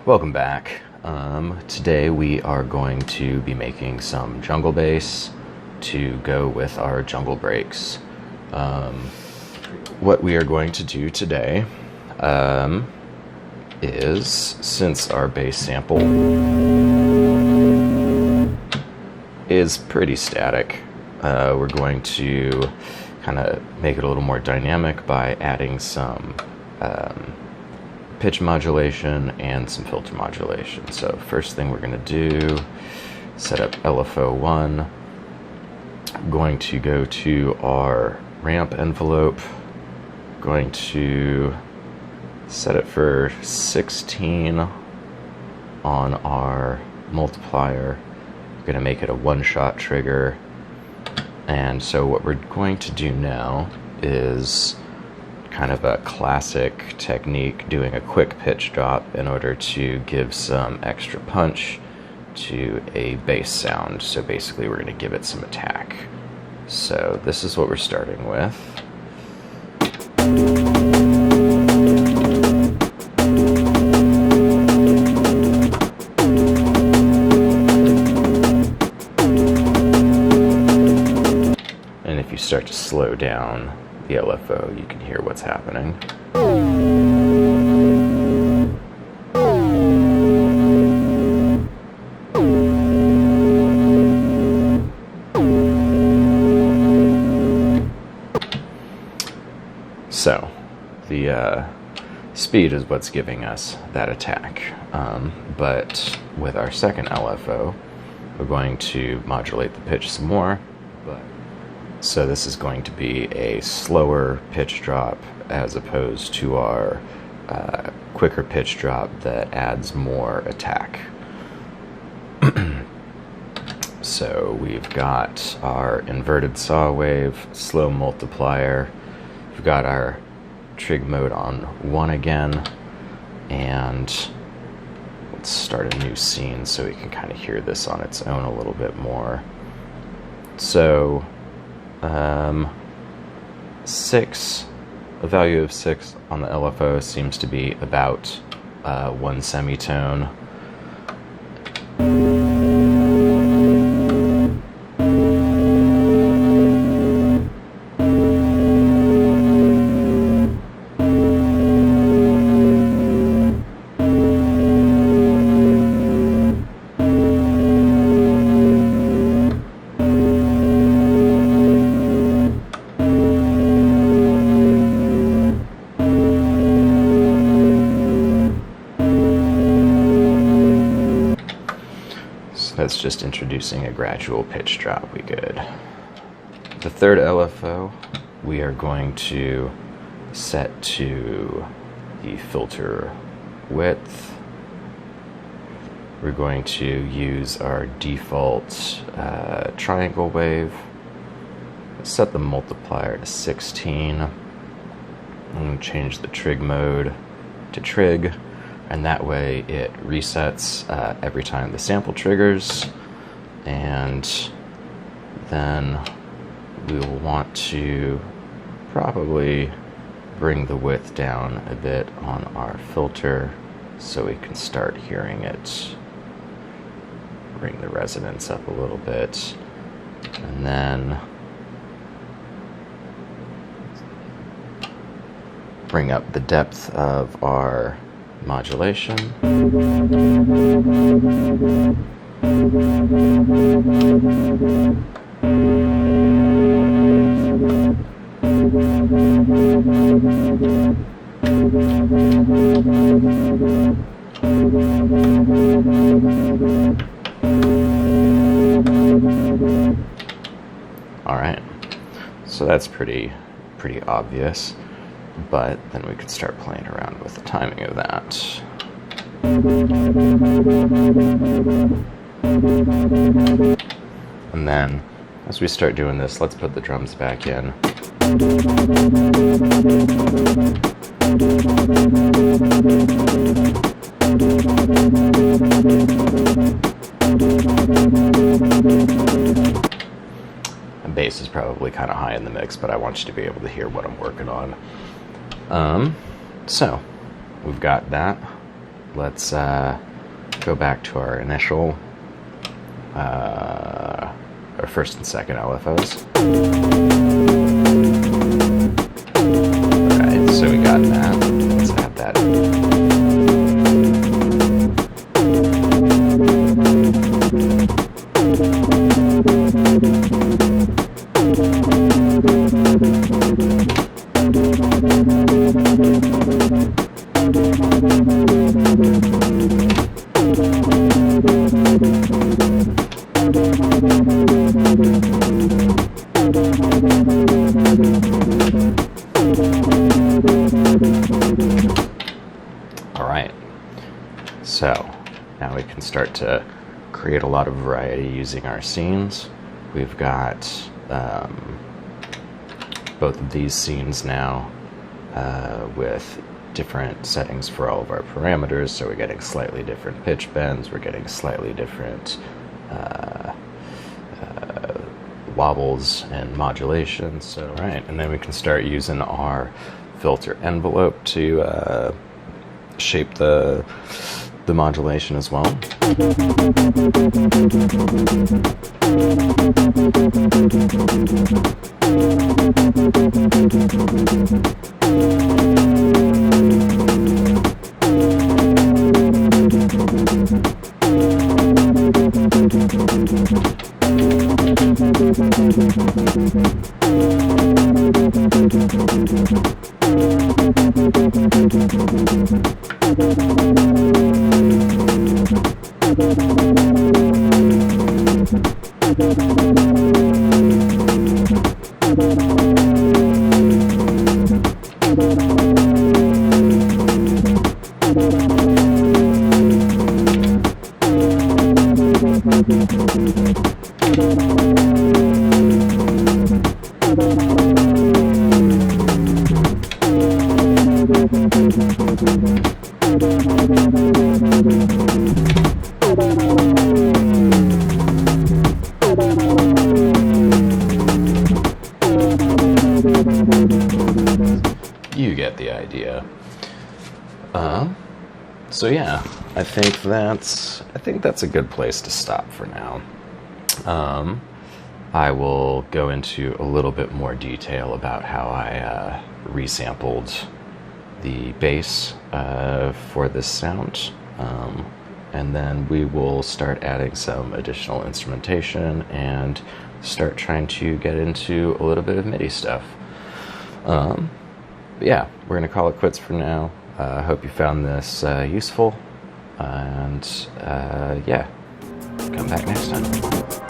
Welcome back. Today we are going to be making some jungle bass to go with our jungle breaks. What we are going to do today is, since our bass sample is pretty static, we're going to kind of make it a little more dynamic by adding some pitch modulation and some filter modulation. So first thing we're going to do, set up LFO1. I'm going to go to our ramp envelope, going to set it for 16 on our multiplier. We're going to make it a one-shot trigger. And so what we're going to do now is kind of a classic technique, doing a quick pitch drop in order to give some extra punch to a bass sound. So basically we're going to give it some attack. So this is what we're starting with. And if you start to slow down the LFO, you can hear what's happening. So, the speed is what's giving us that attack. But with our second LFO, we're going to modulate the pitch some more. So this is going to be a slower pitch drop as opposed to our quicker pitch drop that adds more attack. So we've got our inverted saw wave, slow multiplier. We've got our trig mode on 1 again. And let's start a new scene so we can kind of hear this on its own a little bit more. So a value of 6 on the LFO seems to be about 1 semitone. That's just introducing a gradual pitch drop. We good. The third LFO we are going to set to the filter width. We're going to use our default triangle wave. Set the multiplier to 16. I'm going to change the trig mode to trig. And that way it resets every time the sample triggers. And then we will want to probably bring the width down a bit on our filter so we can start hearing it. Bring the resonance up a little bit. And then bring up the depth of our modulation. All right, so that's pretty obvious. But then we could start playing around with the timing of that. And then, as we start doing this, let's put the drums back in. The bass is probably kind of high in the mix, but I want you to be able to hear what I'm working on. So we've got that. let's go back to our initial, our first and second LFOs. Alright, so we got that. Let's add that. Alright, so now we can start to create a lot of variety using our scenes. We've got both of these scenes now with different settings for all of our parameters, so we're getting slightly different pitch bends, we're getting slightly different wobbles and modulations. So right, and then we can start using our filter envelope to shape the modulation as well. You get the idea. So yeah, I think that's a good place to stop for now. I will go into a little bit more detail about how I resampled the bass for this sound, and then we will start adding some additional instrumentation and start trying to get into a little bit of MIDI stuff. Yeah, we're going to call it quits for now. I hope you found this useful, and yeah, come back next time.